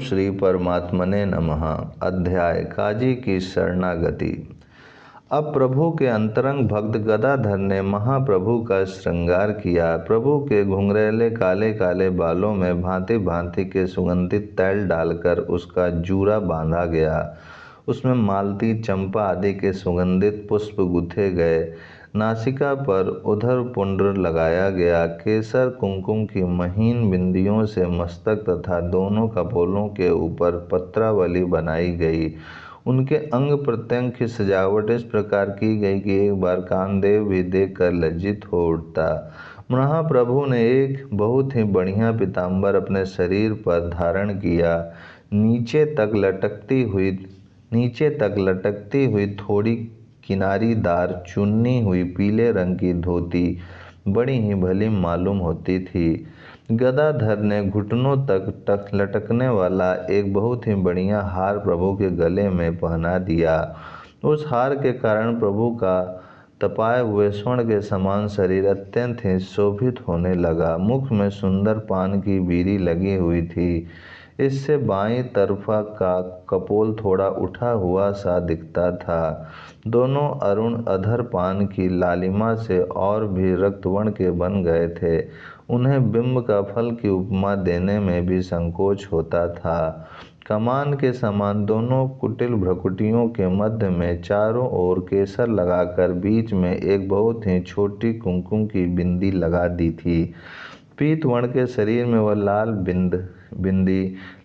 श्री परमात्मने नमः। अध्याय काजी की शरणागति। अब प्रभु के अंतरंग भक्त गदाधर ने महाप्रभु का श्रृंगार किया। प्रभु के घुंघरेले काले काले बालों में भांति भांति के सुगंधित तैल डालकर उसका जूरा बांधा गया। उसमें मालती, चंपा आदि के सुगंधित पुष्प गुथे गए। नासिका पर उधर पुंड्र लगाया गया। केसर कुमकुम की महीन बिंदियों से मस्तक तथा दोनों कपोलों के ऊपर पत्रावली बनाई गई। उनके अंग प्रत्यंग की सजावट इस प्रकार की गई कि एक बार कामदेव भी देखकर लज्जित हो उठता। महाप्रभु ने एक बहुत ही बढ़िया पीताम्बर अपने शरीर पर धारण किया। नीचे तक लटकती हुई थोड़ी किनारीदार चुन्नी हुई पीले रंग की धोती बड़ी ही भली मालूम होती थी। गदाधर ने घुटनों तक लटकने वाला एक बहुत ही बढ़िया हार प्रभु के गले में पहना दिया। उस हार के कारण प्रभु का तपाए हुए स्वर्ण के समान शरीर अत्यंत ही शोभित होने लगा। मुख में सुंदर पान की बीड़ी लगी हुई थी। इससे बाईं तरफा का कपोल थोड़ा उठा हुआ सा दिखता था। दोनों अरुण अधर पान की लालिमा से और भी रक्तवर्ण के बन गए थे। उन्हें बिंब का फल की उपमा देने में भी संकोच होता था। कमान के समान दोनों कुटिल भ्रुकुटियों के मध्य में चारों ओर केसर लगाकर बीच में एक बहुत ही छोटी कुमकुम की बिंदी लगा दी थी। पीत वर्ण के शरीर में वह लाल बिंदी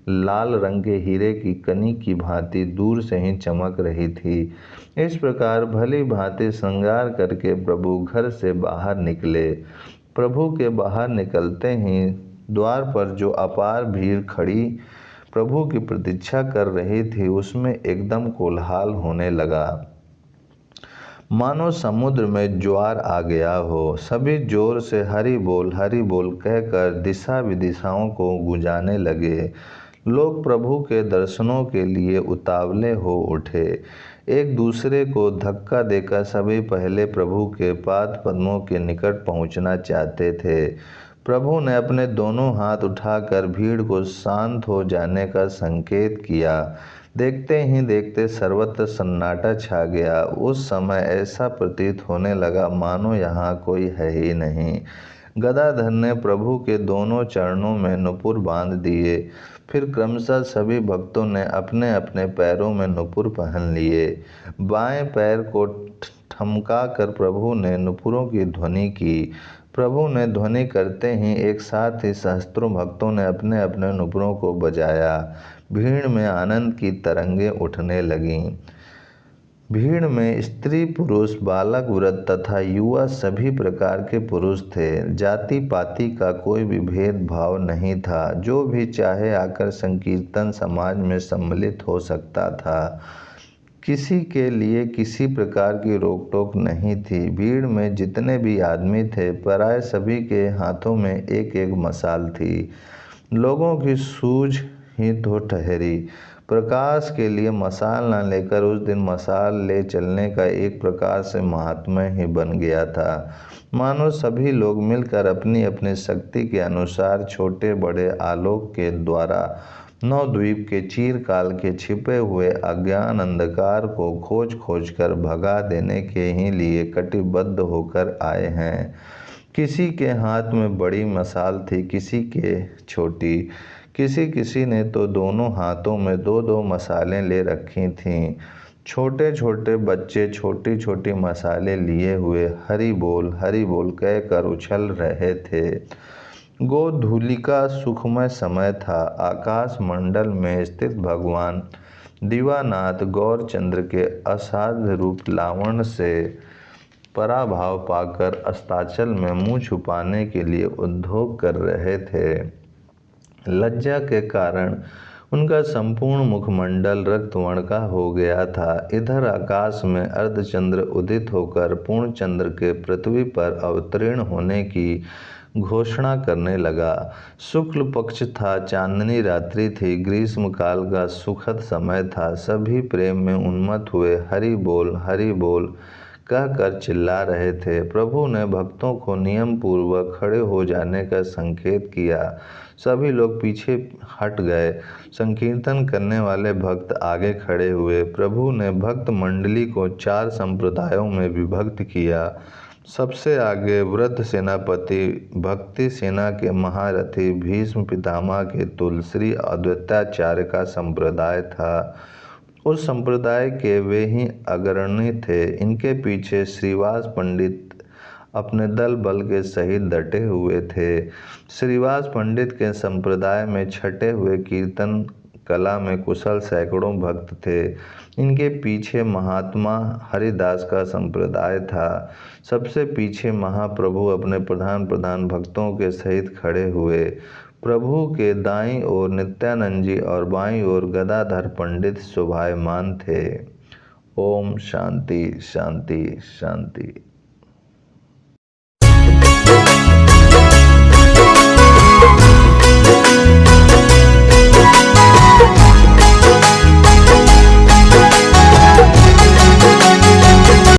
लाल रंग के हीरे की कनी की भांति दूर से ही चमक रही थी। इस प्रकार भली भांति श्रृंगार करके प्रभु घर से बाहर निकले। प्रभु के बाहर निकलते ही द्वार पर जो अपार भीड़ खड़ी प्रभु की प्रतीक्षा कर रही थी, उसमें एकदम कोलाहल होने लगा, मानो समुद्र में ज्वार आ गया हो। सभी जोर से हरि बोल कहकर दिशा विदिशाओं को गुंजाने लगे। लोग प्रभु के दर्शनों के लिए उतावले हो उठे। एक दूसरे को धक्का देकर सभी पहले प्रभु के पाद पद्मों के निकट पहुंचना चाहते थे। प्रभु ने अपने दोनों हाथ उठाकर भीड़ को शांत हो जाने का संकेत किया। देखते ही देखते सर्वत्र सन्नाटा छा गया। उस समय ऐसा प्रतीत होने लगा मानो यहाँ कोई है ही नहीं। गदाधर ने प्रभु के दोनों चरणों में नुपुर बांध दिए। फिर क्रमशः सभी भक्तों ने अपने अपने पैरों में नुपुर पहन लिए। बाएं पैर को ठमका कर प्रभु ने नुपुरों की ध्वनि की। प्रभु ने ध्वनि करते ही एक साथ ही सहस्त्रों भक्तों ने अपने अपने नुपुरों को बजाया। भीड़ में आनंद की तरंगें उठने लगीं। भीड़ में स्त्री पुरुष बालक वृद्ध तथा युवा सभी प्रकार के पुरुष थे। जाति पाति का कोई भी भेदभाव नहीं था। जो भी चाहे आकर संकीर्तन समाज में सम्मिलित हो सकता था। किसी के लिए किसी प्रकार की रोक टोक नहीं थी। भीड़ में जितने भी आदमी थे प्राय सभी के हाथों में एक एक मशाल थी। लोगों की सूझ ही तो ठहरी। प्रकाश के लिए मशाल न लेकर उस दिन मशाल ले चलने का एक प्रकार से महात्म्य ही बन गया था। मानो सभी लोग मिलकर अपनी अपनी शक्ति के अनुसार छोटे बड़े आलोक के द्वारा नवद्वीप के चीरकाल के छिपे हुए अज्ञान अंधकार को खोज कर भगा देने के ही लिए कटिबद्ध होकर आए हैं। किसी के हाथ में बड़ी मशाल थी, किसी के छोटी। किसी ने तो दोनों हाथों में दो दो मशालें ले रखी थीं। छोटे छोटे बच्चे छोटी छोटी मशालें लिए हुए हरि बोल कहकर उछल रहे थे। गोधूलिका सुखमय समय था। आकाश मंडल में स्थित भगवान दिवानाथ गौरचंद्र के असाध्य रूप लावण्य से पराभाव पाकर अस्ताचल में मुंह छुपाने के लिए उद्योग कर रहे थे। लज्जा के कारण उनका संपूर्ण मुखमंडल रक्तवर्ण का हो गया था। इधर आकाश में अर्धचंद्र उदित होकर पूर्ण चंद्र के पृथ्वी पर अवतीर्ण होने की घोषणा करने लगा। शुक्ल पक्ष था, चांदनी रात्रि थी, ग्रीष्म काल का सुखद समय था। सभी प्रेम में उन्मत्त हुए हरि बोल कहकर चिल्ला रहे थे। प्रभु ने भक्तों को नियम पूर्वक खड़े हो जाने का संकेत किया। सभी लोग पीछे हट गए। संकीर्तन करने वाले भक्त आगे खड़े हुए। प्रभु ने भक्त मंडली को 4 संप्रदायों में विभक्त किया। सबसे आगे वृद्ध सेनापति, भक्ति सेना के महारथी, भीष्म पितामह के तुल्य श्री अद्वैताचार्य का संप्रदाय था। उस संप्रदाय के वे ही अग्रणी थे। इनके पीछे श्रीवास पंडित अपने दल बल के सहित डटे हुए थे। श्रीवास पंडित के संप्रदाय में छटे हुए कीर्तन कला में कुशल सैकड़ों भक्त थे। इनके पीछे महात्मा हरिदास का संप्रदाय था। सबसे पीछे महाप्रभु अपने प्रधान भक्तों के सहित खड़े हुए। प्रभु के दाईं ओर नित्यानंद जी और बाईं ओर गदाधर पंडित शोभायमान थे। ओम शांति शांति शांति।